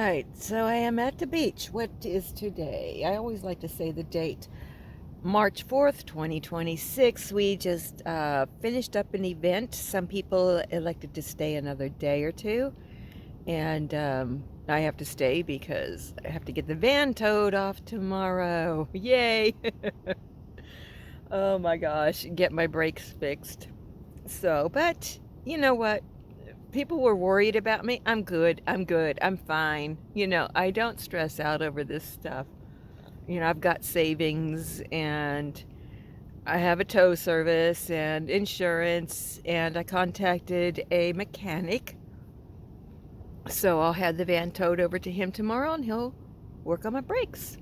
right, so I am at the beach. What is today? I always like to say the date. March 4th, 2026. We just finished up an event. Some people elected to stay another day or two. And I have to stay because I have to get the van towed off tomorrow. Yay! Oh my gosh, get my brakes fixed. So, but you know what? People were worried about me. I'm good. I'm good. I'm fine. I don't stress out over this stuff. I've got savings and I have a tow service and insurance, and I contacted a mechanic. So I'll have the van towed over to him tomorrow and he'll work on my brakes.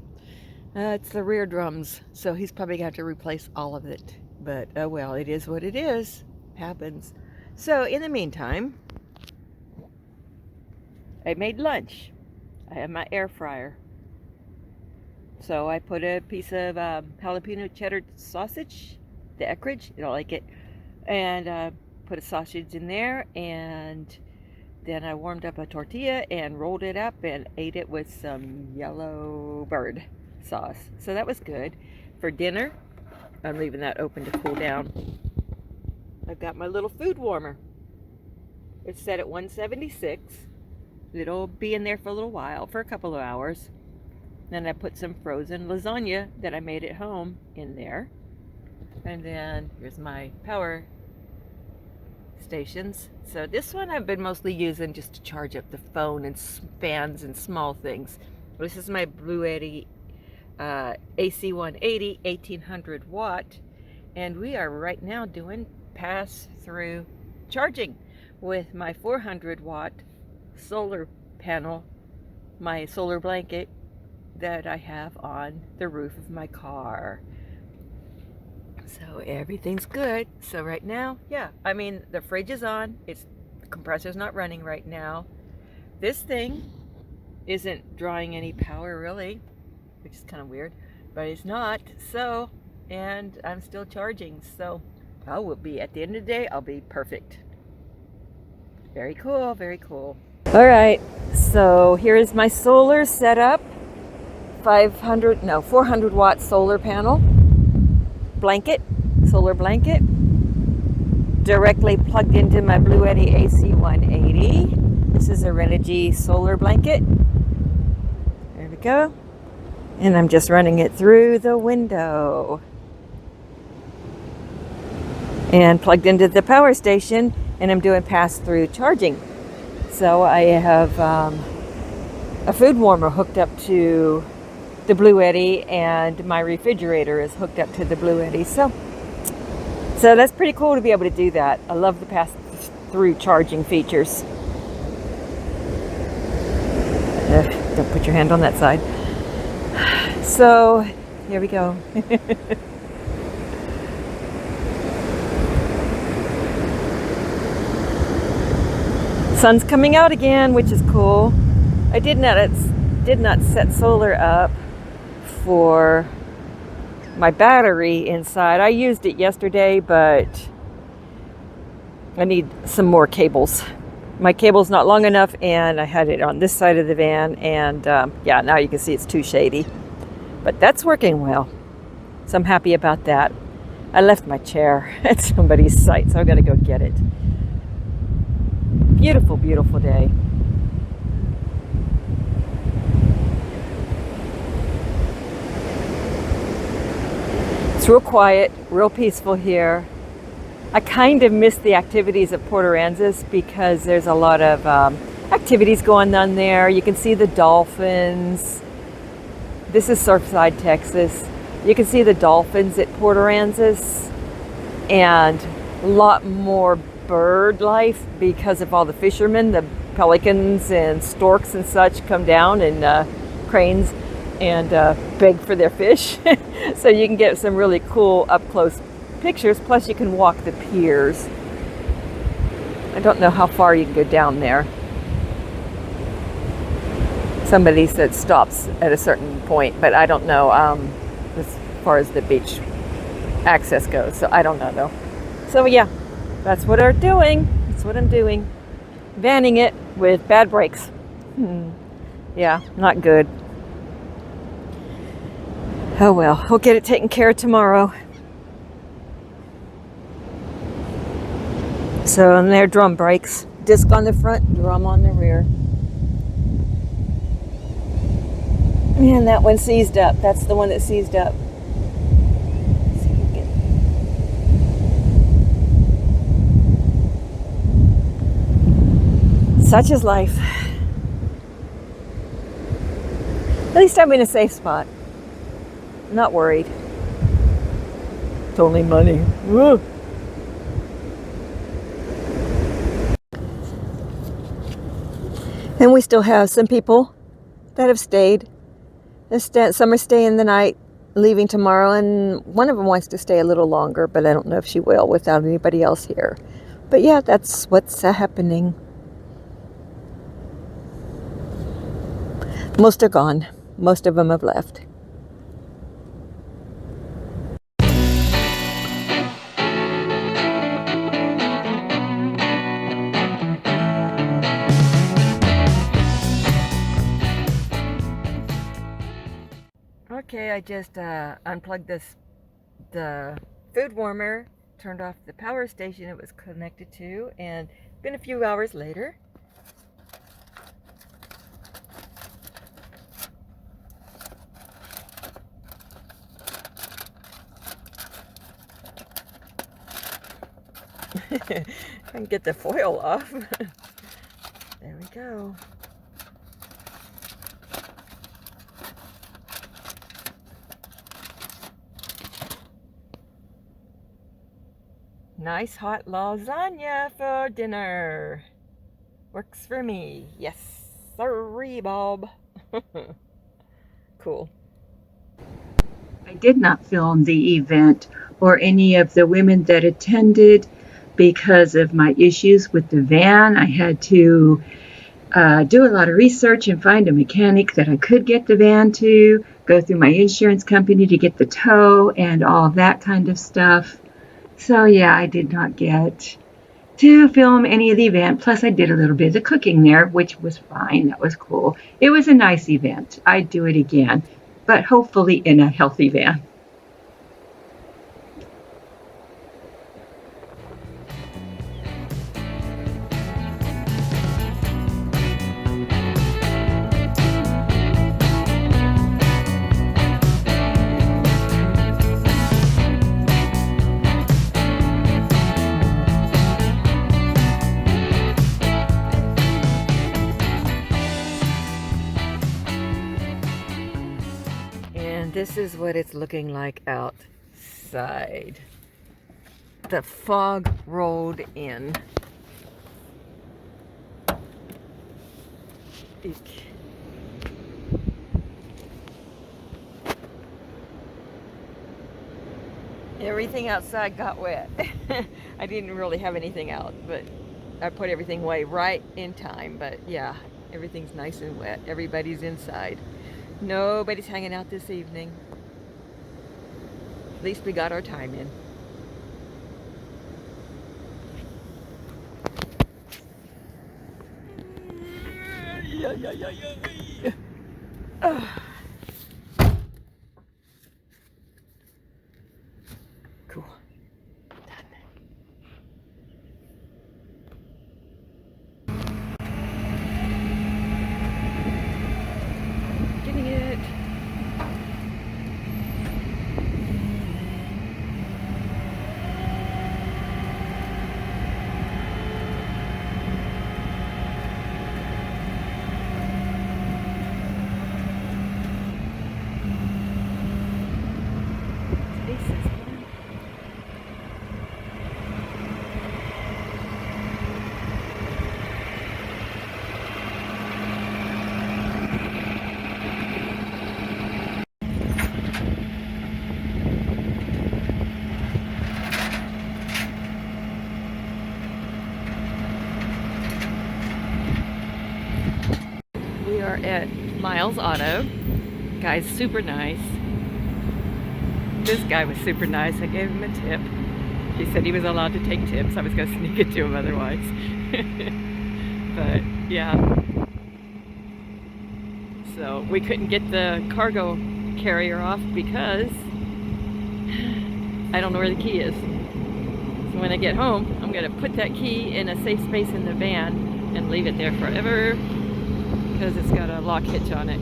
It's the rear drums, so he's probably got to replace all of it. But, well, it is what it is. Happens. So, in the meantime, I made lunch. I have my air fryer. So I put a piece of jalapeno cheddar sausage, the Eckrich, you don't like it, and put a sausage in there, and then I warmed up a tortilla and rolled it up and ate it with some yellow bird sauce. So that was good. For dinner, I'm leaving that open to cool down. I've got my little food warmer. It's set at 176. It'll be in there for a little while, for a couple of hours. Then I put some frozen lasagna that I made at home in there. And then here's my power stations. So this one I've been mostly using just to charge up the phone and fans and small things. This is my Bluetti AC 180 1800 watt, and we are right now doing pass-through charging with my 400 watt solar panel, my solar blanket that I have on the roof of my car. So everything's good. So right now, yeah, I mean, the fridge is on. The compressor's not running right now. This thing isn't drawing any power really, which is kind of weird, but it's not. So, and I'm still charging. So I will be, at the end of the day, I'll be perfect. Very cool, very cool. All right, so here is my solar setup. 400 watt solar panel. Blanket, solar blanket, directly plugged into my Bluetti AC 180. This is a Renogy solar blanket. There we go. And I'm just running it through the window. And plugged into the power station, and I'm doing pass-through charging. So I have a food warmer hooked up to the Bluetti, and my refrigerator is hooked up to the Bluetti. So that's pretty cool to be able to do that. I love the pass-through charging features. Don't put your hand on that side. So here we go. Sun's coming out again, which is cool. I did not set solar up for my battery inside. I used it yesterday, but I need some more cables. My cable's not long enough, and I had it on this side of the van, and yeah, now you can see it's too shady. But that's working well, so I'm happy about that. I left my chair at somebody's site, so I've got to go get it. Beautiful, beautiful day. It's real quiet, real peaceful here. I kind of miss the activities at Port Aransas because there's a lot of activities going on there. You can see the dolphins. This is Surfside, Texas. You can see the dolphins at Port Aransas, and a lot more bird life because of all the fishermen. The pelicans and storks and such come down, and cranes, and beg for their fish. So you can get some really cool up-close pictures, plus you can walk the piers. I don't know how far you can go down there. Somebody said stops at a certain point, but I don't know as far as the beach access goes, so I don't know though. So yeah, that's what I'm doing. That's what I'm doing. Vanning it with bad brakes. Yeah, not good. Oh well, we'll get it taken care of tomorrow. So, and they're drum brakes. Disc on the front, drum on the rear. And that one seized up. That's the one that seized up. Such is life. At least I'm in a safe spot. I'm not worried. It's only money. Woo. And we still have some people that have stayed. Some are staying the night, leaving tomorrow, and one of them wants to stay a little longer, but I don't know if she will without anybody else here. But yeah, that's what's happening. Most are gone. Most of them have left. Okay, I just unplugged the food warmer, turned off the power station it was connected to, and been a few hours later. I can get the foil off. There we go. Nice hot lasagna for dinner. Works for me. Yes, sorry, Bob. Cool. I did not film the event or any of the women that attended because of my issues with the van. I had to do a lot of research and find a mechanic that I could get the van to, go through my insurance company to get the tow and all that kind of stuff. So yeah, I did not get to film any of the event. Plus I did a little bit of the cooking there, which was fine. That was cool. It was a nice event. I'd do it again, but hopefully in a healthy van. And this is what it's looking like outside. The fog rolled in. Eek. Everything outside got wet. I didn't really have anything out, but I put everything away right in time. But yeah, everything's nice and wet. Everybody's inside. Nobody's hanging out this evening. At least we got our time in. Cool. Done. Getting it. We are at Miles Auto. Guy's super nice. This guy was super nice. I gave him a tip. He said he was allowed to take tips. I was going to sneak it to him otherwise. But yeah. So we couldn't get the cargo carrier off because I don't know where the key is. So when I get home, I'm gonna put that key in a safe space in the van and leave it there forever because it's got a lock hitch on it.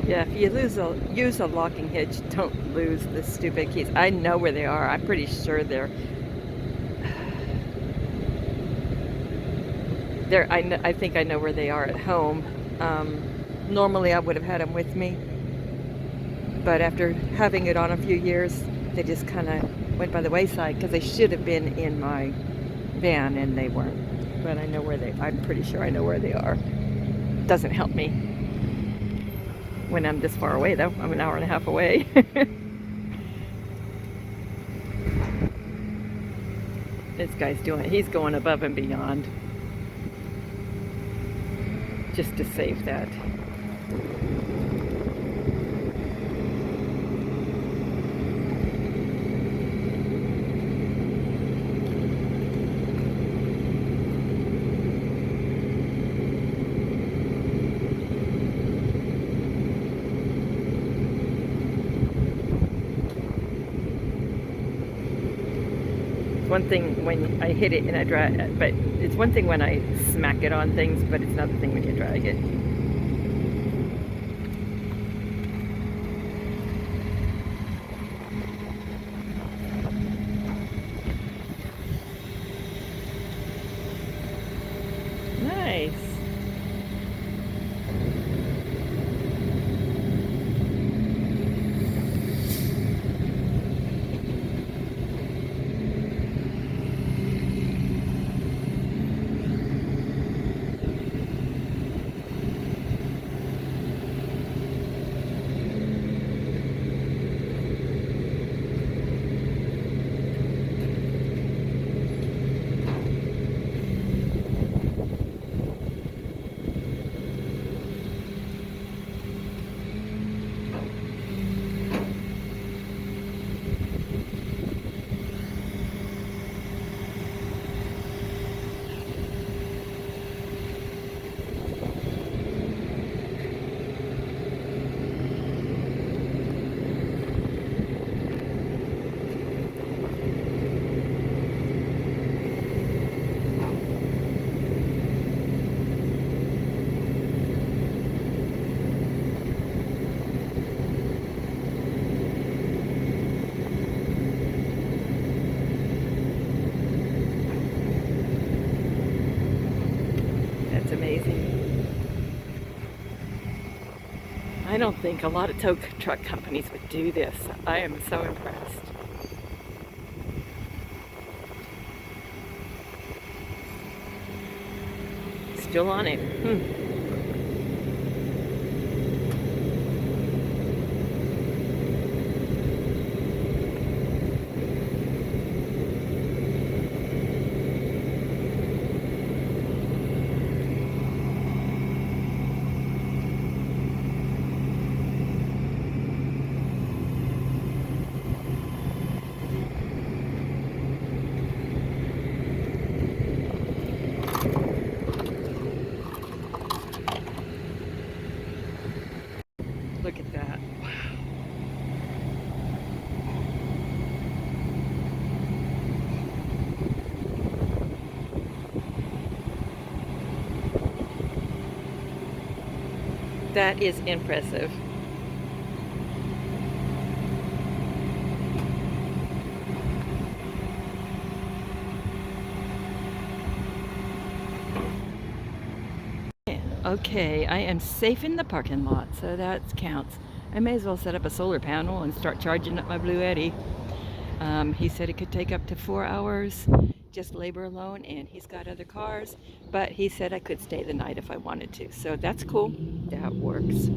Yeah, if you use a locking hitch, don't lose the stupid keys. I know where they are. I'm pretty sure they're I think I know where they are at home. Normally I would have had them with me, but after having it on a few years, they just kind of went by the wayside because they should have been in my van and they weren't. But I know where I'm pretty sure I know where they are. Doesn't help me when I'm this far away though. I'm an hour and a half away. This guy's he's going above and beyond just to save that. One thing when I hit it and I drag it, but it's one thing when I smack it on things, but it's another thing when you drag it. Nice. Amazing. I don't think a lot of tow truck companies would do this. I am so impressed. Still on it. Look at that. Wow. That is impressive. Okay, I am safe in the parking lot, so that counts. I may as well set up a solar panel and start charging up my Blue Eddy. He said it could take up to 4 hours, just labor alone, and he's got other cars, but he said I could stay the night if I wanted to, so that's cool. That works.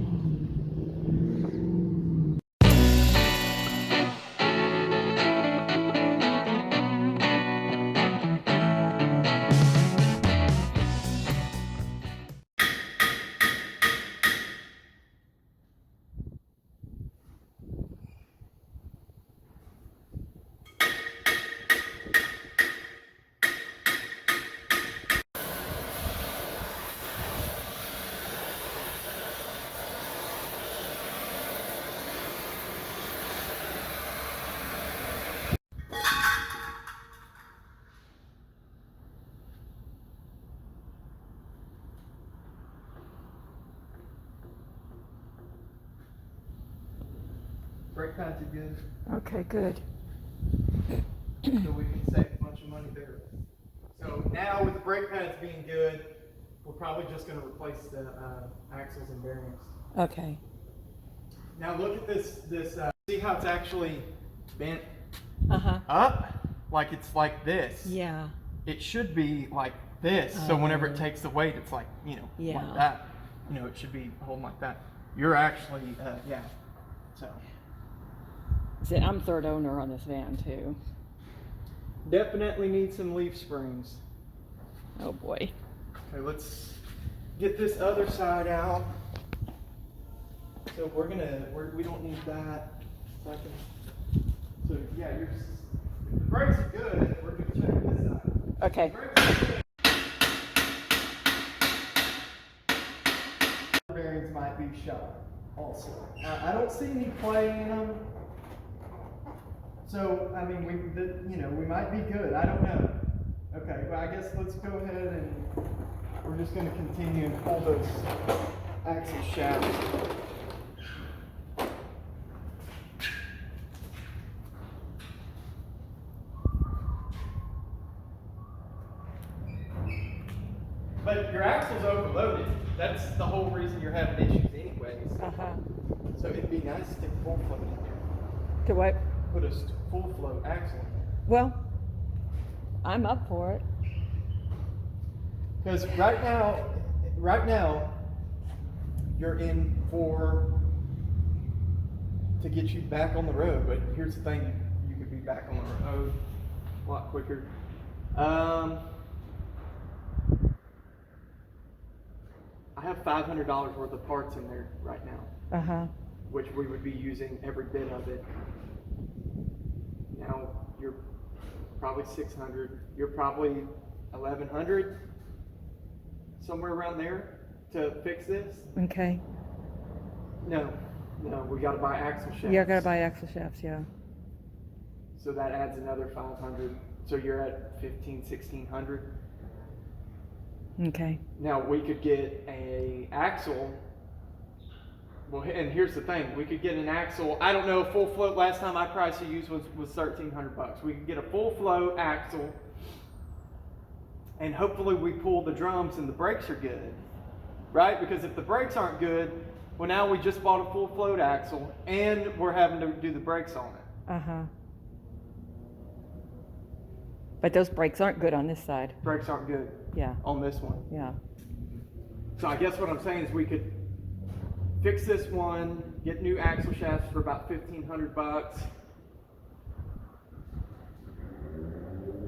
Brake pads are good, Okay, good. so we can save a bunch of money there. So now with the brake pads being good, we're probably just going to replace the axles and bearings. Okay. Now look at this. See how it's actually bent Uh-huh. up? Like it's like this. Yeah. It should be like this. So whenever it takes the weight, it's like, Yeah. like that. It should be holding like that. You're actually, yeah. So. See, I'm third owner on this van too. Definitely need some leaf springs. Oh boy. Okay, let's get this other side out. So we don't need that. So yeah, if the brakes are good, we're gonna check this side. Okay. Brakes are good. Bearings might be shot also. I don't see any play in them. So, I mean, we might be good. I don't know. Okay, well, I guess let's go ahead and we're just going to continue and pull those axle shafts. But your axle's overloaded. That's the whole reason you're having issues anyways. Uh-huh. So it'd be nice to stick full float in there. To what? Put a full float axle in there. Well, I'm up for it. Because right now, you're in to get you back on the road. But here's the thing: you could be back on the road a lot quicker. I have $500 worth of parts in there right now, Uh-huh. which we would be using every bit of it. Now you're probably 600. You're probably 1,100, somewhere around there, to fix this. Okay. No, we got to buy axle shafts. Yeah, I gotta buy axle shafts, yeah. So that adds another 500. So you're at 1,500, 1,600. Okay. Now we could get a axle. Well, and here's the thing: we could get an axle. I don't know, full float. Last time I priced to use was $1,300. We could get a full float axle, and hopefully we pull the drums and the brakes are good, right? Because if the brakes aren't good, well, now we just bought a full float axle and we're having to do the brakes on it. Uh-huh. But those brakes aren't good on this side. Brakes aren't good. Yeah. On this one. Yeah. So I guess what I'm saying is we could fix this one, get new axle shafts for about $1,500,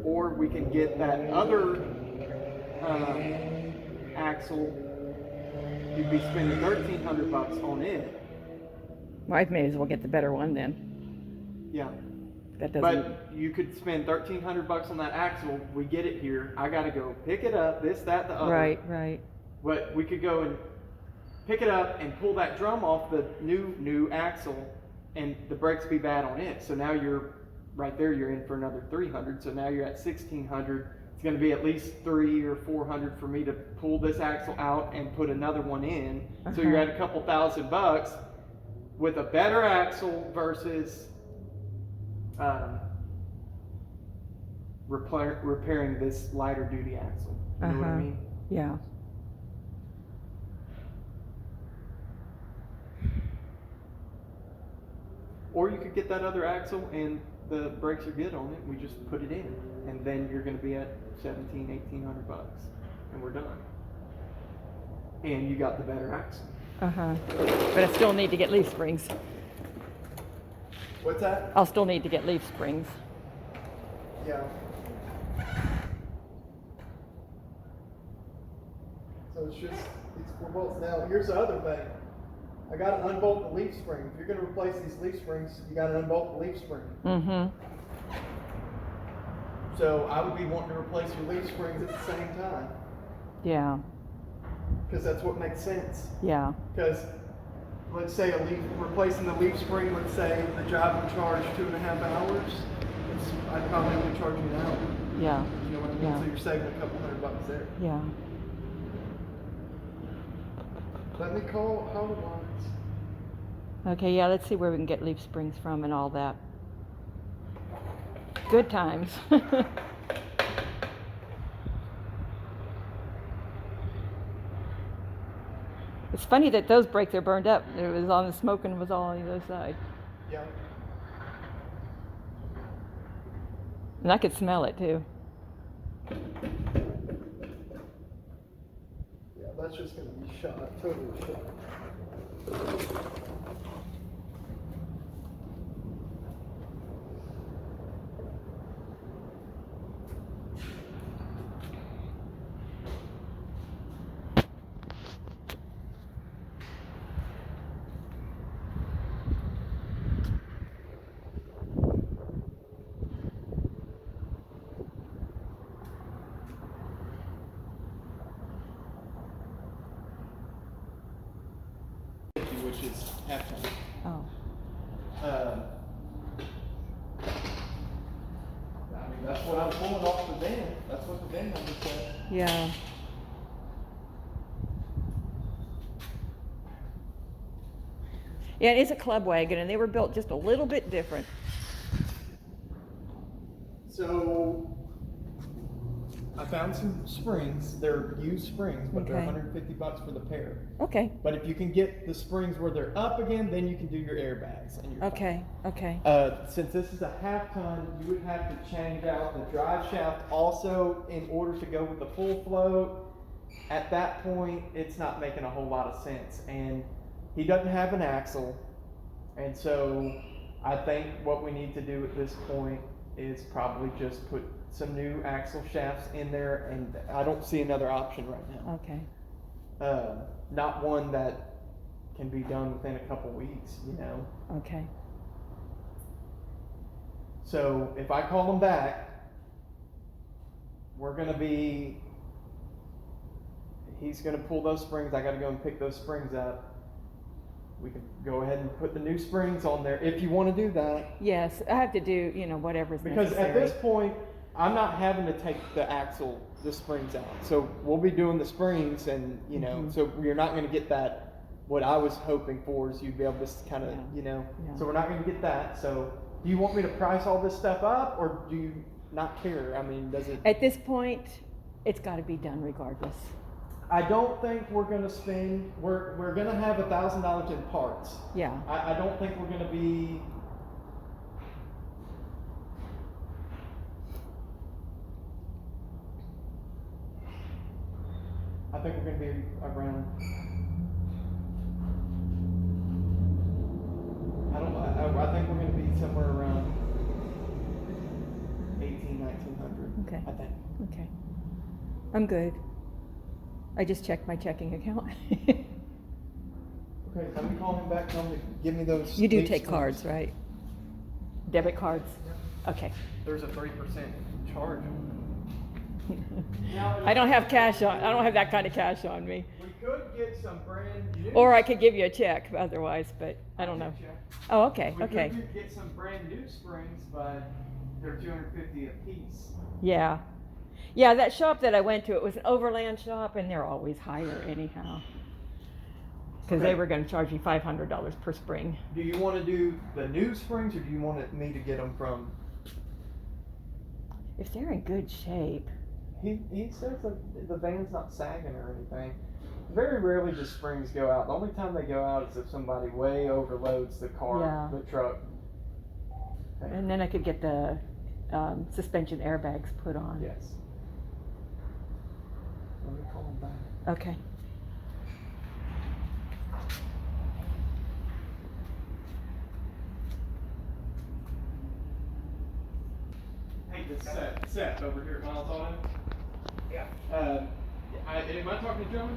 or we can get that other axle. You'd be spending $1,300 on it. Well, I may as well get the better one then. Yeah. That doesn't. But you could spend $1,300 on that axle. We get it here. I got to go pick it up. This, that, the other. Right. But we could go and pick it up and pull that drum off the new axle, and the brakes be bad on it. So now you're right there. You're in for another 300. So now you're at 1,600. It's going to be at least 300 or 400 for me to pull this axle out and put another one in. So you're at a couple $1,000 with a better axle versus repairing this lighter duty axle. You know what I mean? Yeah. Or you could get that other axle and the brakes are good on it. We just put it in, and then you're going to be at $1,700-1,800, and we're done. And you got the better axle. But I still need to get leaf springs. What's that? I'll still need to get leaf springs. Yeah. So it's just these 4 bolts. Now here's the other thing. I got to unbolt the leaf spring. If you're going to replace these leaf springs, you got to unbolt the leaf spring. So I would be wanting to replace your leaf springs at the same time. Yeah. Because that's what makes sense. Yeah. Because let's say replacing the leaf spring, let's say the job would charge 2.5 hours. I'd probably only charge you an hour. Yeah. You know what I mean? Yeah. So you're saving a couple $100 there. Yeah. Let me call Howdy Lines. Okay, yeah, let's see where we can get leaf springs from and all that. Good times. It's funny that those brakes are burned up. It was on the smoke and it was all on the other side. Yeah. And I could smell it too. Yeah, that's just going to be shot, totally shot. Which is halftime. Oh. I mean, that's what I'm pulling off the van. That's what the van number said. Yeah. Yeah, it is a club wagon, and they were built just a little bit different. So I found some springs. They're used springs, but they're Okay. $150 for the pair. Okay. But if you can get the springs where they're up again, then you can do your airbags and your Okay. Okay. Since this is a half ton, you would have to change out the drive shaft also in order to go with the full float. At that point, it's not making a whole lot of sense. And he doesn't have an axle. And so I think what we need to do at this point is probably just put some new axle shafts in there, and I don't see another option right now. Okay. Not one that can be done within a couple weeks, you know. Okay. So if I call them back, he's gonna pull those springs. I gotta go and pick those springs up. We can go ahead and put the new springs on there if you want to do that. Yes, I have to do, whatever's Because necessary. at this point, I'm not having to take the springs out. So we'll be doing the springs, and so you're not going to get that. What I was hoping for is you'd be able to kind of, Yeah. So we're not going to get that. So do you want me to price all this stuff up, or do you not care? I mean, does it? At this point, it's got to be done regardless. I don't think we're going to spend. We're going to have $1,000 in parts. Yeah. I don't think we're going to be. I think we're going to be around. I think we're going to be somewhere around 1900. Okay. I think. Okay. I'm good. I just checked my checking account. Okay, let me call him back. Tell him to give me those. You do leaf take springs. cards, right? Debit cards? Yep. Okay. There's a 3% charge on I don't have cash on. I don't have that kind of cash on me. We could get some brand new. Or I could give you a check otherwise, but I don't know. Oh, okay, We okay. could get some brand new springs, but they're $250 a piece. Yeah. Yeah, that shop that I went to, it was an overland shop, and they're always higher anyhow. Because they Okay. were going to charge me $500 per spring. Do you want to do the new springs, or do you want me to get them from? If they're in good shape. He says that the van's not sagging or anything. Very rarely do springs go out. The only time they go out is if somebody way overloads the car, Yeah. the truck. Okay. And then I could get the suspension airbags put on. Yes. Let me call him back. Okay. Hey, this Seth over here at Miles Auto. Yeah. Am I talking to John?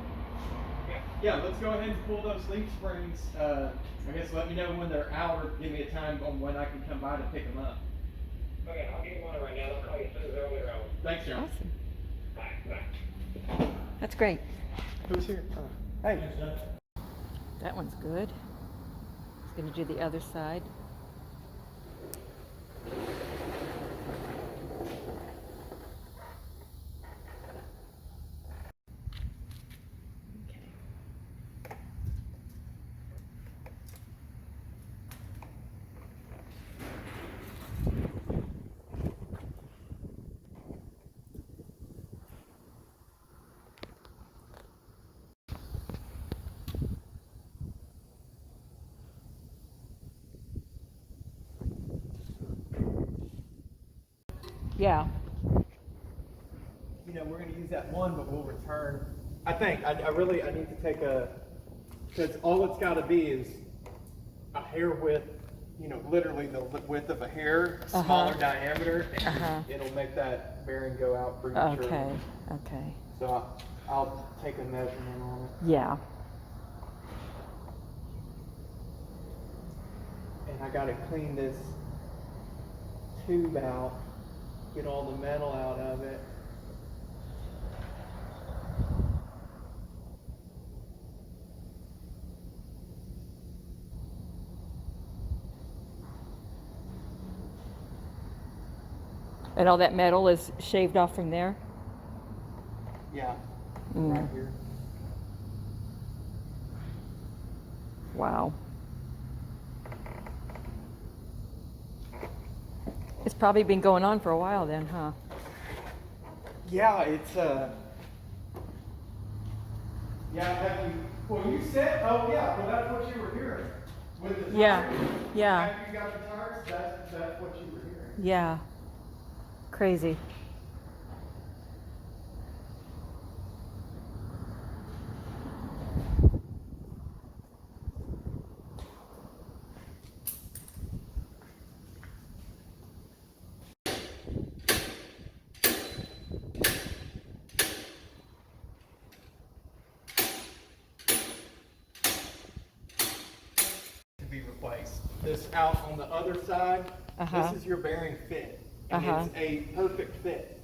Yeah. Yeah, let's go ahead and pull those leaf springs. I guess let me know when they're out, or give me a time on when I can come by to pick them up. Okay, I'll get one right now. I'll call you as soon as they're on their own. Thanks, John. Awesome. Bye. Bye. That's great. Who's here? Hey. That one's good. It's going to do the other side. Okay. Yeah. You know, we're going to use that one, but we'll return. I think I need to take because all it's got to be is a hair width, you know, literally the width of a hair, smaller diameter, and it'll make that bearing go out prematurely. Okay. Okay. So I'll take a measurement on it. Yeah. And I got to clean this tube out, get all the metal out of it. And all that metal is shaved off from there? Yeah, Mm. right here. Wow. It's probably been going on for a while then, huh? Yeah, it's yeah, have you, well, you said, oh yeah, well, that's what you were hearing. With the tires, Yeah, yeah. after you got the tires, that's what you were hearing. Yeah. Crazy. To be replaced. This out on the other side, Uh-huh. this is your bearing fit. And Uh-huh. it's a perfect fit.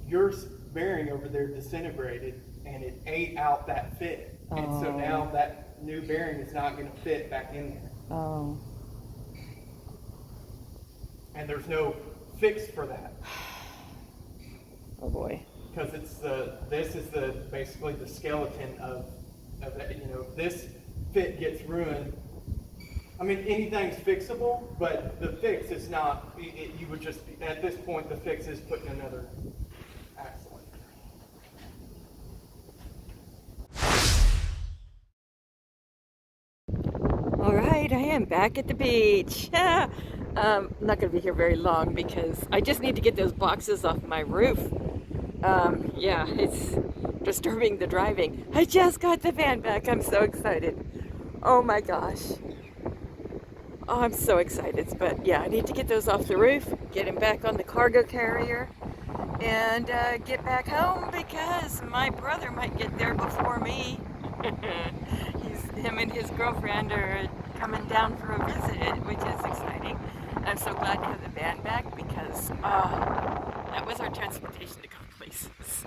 Your bearing over there disintegrated and it ate out that fit. And so Oh. now that new bearing is not going to fit back in there. Oh. And there's no fix for that. Oh boy. Because it's this is basically the skeleton of that, you know, if this fit gets ruined. I mean, anything's fixable, but the fix is not, you would just, at this point, the fix is putting another axle in. All right, I am back at the beach. I'm not going to be here very long because I just need to get those boxes off my roof. Yeah, it's disturbing the driving. I just got the van back. I'm so excited. Oh my gosh. Oh, I'm so excited. But yeah, I need to get those off the roof, get him back on the cargo carrier, and get back home because my brother might get there before me. Him and his girlfriend are coming down for a visit, which is exciting. I'm so glad to have the van back because that was our transportation to go places.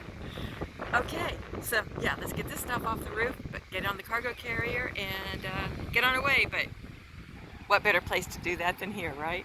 Okay, so yeah, let's get this stuff off the roof, but get on the cargo carrier and get on our way. But what better place to do that than here, right?